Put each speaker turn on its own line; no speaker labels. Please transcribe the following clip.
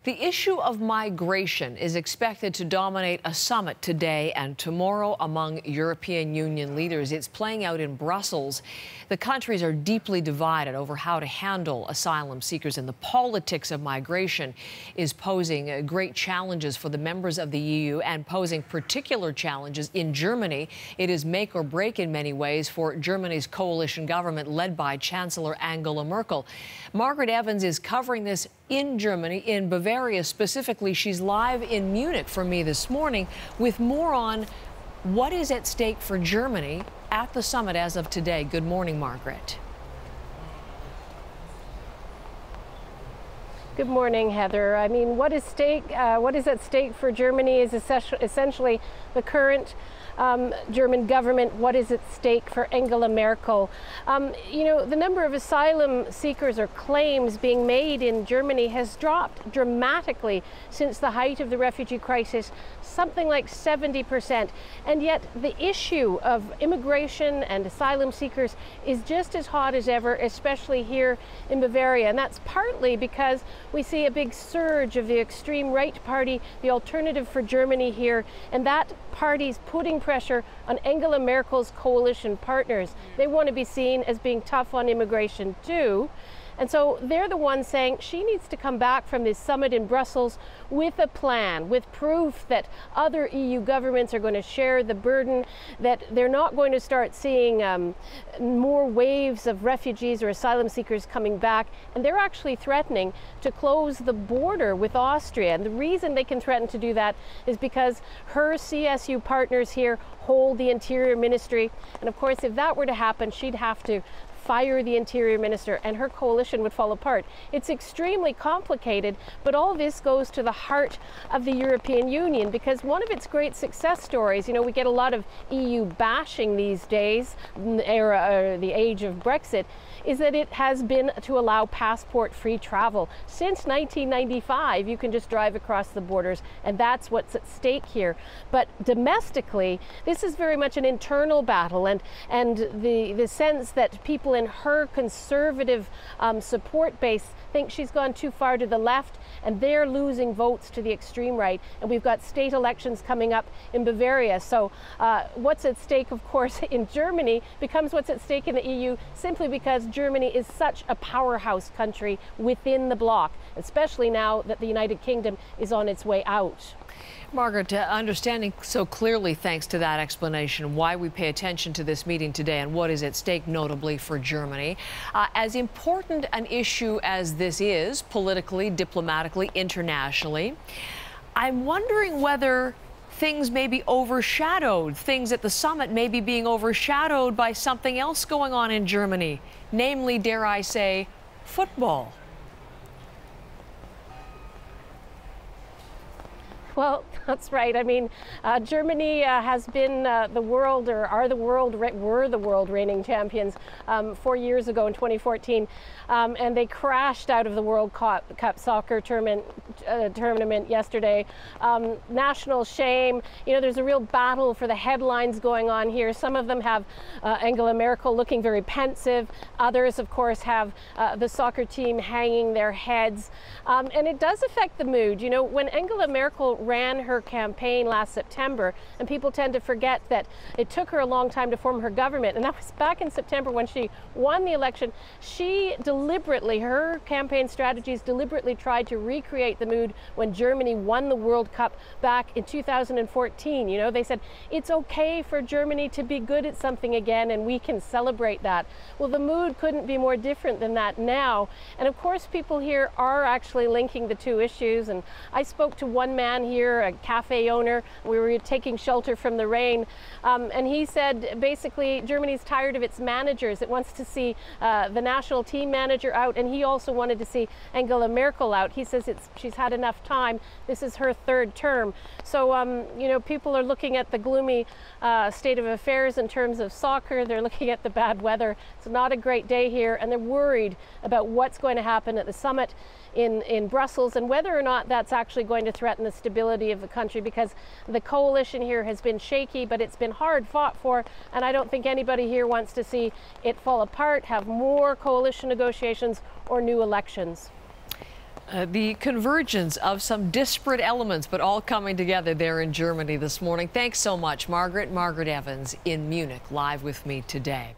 The issue of migration is expected to dominate a summit today and tomorrow among European Union leaders. It's playing out in Brussels. The countries are deeply divided over how to handle asylum seekers, and the politics of migration is posing great challenges for the members of the EU and posing particular challenges in Germany. It is make or break in many ways for Germany's coalition government led by Chancellor Angela Merkel. Margaret Evans is covering this in Germany, in Bavaria specifically. She's live in Munich for me this morning with more on what is at stake for Germany at the summit as of today. Good morning, Margaret.
Good morning, Heather. I mean, what is at stake for Germany is essentially the current German government. What is at stake for Angela Merkel? You know, the number of asylum seekers or claims being made in Germany has dropped dramatically since the height of the refugee crisis, something like 70%. And yet the issue of immigration and asylum seekers is just as hot as ever, especially here in Bavaria. And that's partly because we see a big surge of the extreme right party, the Alternative for Germany here, and that party's putting pressure on Angela Merkel's coalition partners. They want to be seen as being tough on immigration too. And so they're the ones saying she needs to come back from this summit in Brussels with a plan, with proof that other EU governments are going to share the burden, that they're not going to start seeing more waves of refugees or asylum seekers coming back. And they're actually threatening to close the border with Austria. And the reason they can threaten to do that is because her CSU partners here hold the Interior Ministry. And of course, if that were to happen, she'd have to fire the Interior Minister and her coalition would fall apart. It's extremely complicated, but all this goes to the heart of the European Union, because one of its great success stories, you know, we get a lot of EU bashing these days, the age of Brexit, is that it has been to allow passport-free travel. Since 1995, you can just drive across the borders, and that's what's at stake here. But domestically, this is very much an internal battle, and the sense that people in her conservative support base think she's gone too far to the left, and they're losing votes to the extreme right. And we've got state elections coming up in Bavaria. So what's at stake, of course, in Germany becomes what's at stake in the EU, simply because Germany is such a powerhouse country within the bloc, especially now that the United Kingdom is on its way out.
Margaret, understanding so clearly, thanks to that explanation, why we pay attention to this meeting today and what is at stake, notably for Germany. As important an issue as this is, politically, diplomatically, internationally, I'm wondering whether things may be overshadowed, things at the summit may be being overshadowed by something else going on in Germany, namely, dare I say, football.
Well, that's right. I mean, Germany has been the world reigning champions 4 years ago in 2014, and they crashed out of the World Cup soccer tournament yesterday. National shame. You know, there's a real battle for the headlines going on here. Some of them have Angela Merkel looking very pensive. Others, of course, have the soccer team hanging their heads. And it does affect the mood. You know, when Angela Merkel ran her campaign last September, and people tend to forget that it took her a long time to form her government, and that was back in September when she won the election. She deliberately, her campaign strategies deliberately tried to recreate the mood when Germany won the World Cup back in 2014. You know, they said it's okay for Germany to be good at something again and we can celebrate that. Well, the mood couldn't be more different than that now. And of course, people here are actually linking the two issues. And I spoke to one man here, a cafe owner. We were taking shelter from the rain, and he said basically Germany's tired of its managers. It wants to see the national team manager out, and he also wanted to see Angela Merkel out. He says she's had enough time. This is her third term. So you know, people are looking at the gloomy state of affairs in terms of soccer. They're looking at the bad weather. It's not a great day here, and they're worried about what's going to happen at the summit in Brussels and whether or not that's actually going to threaten the stability of the country, because the coalition here has been shaky, but it's been hard fought for, and I don't think anybody here wants to see it fall apart, have more coalition negotiations or new elections.
The convergence of some disparate elements, but all coming together there in Germany this morning. Thanks so much, Margaret. Margaret Evans in Munich, live with me today.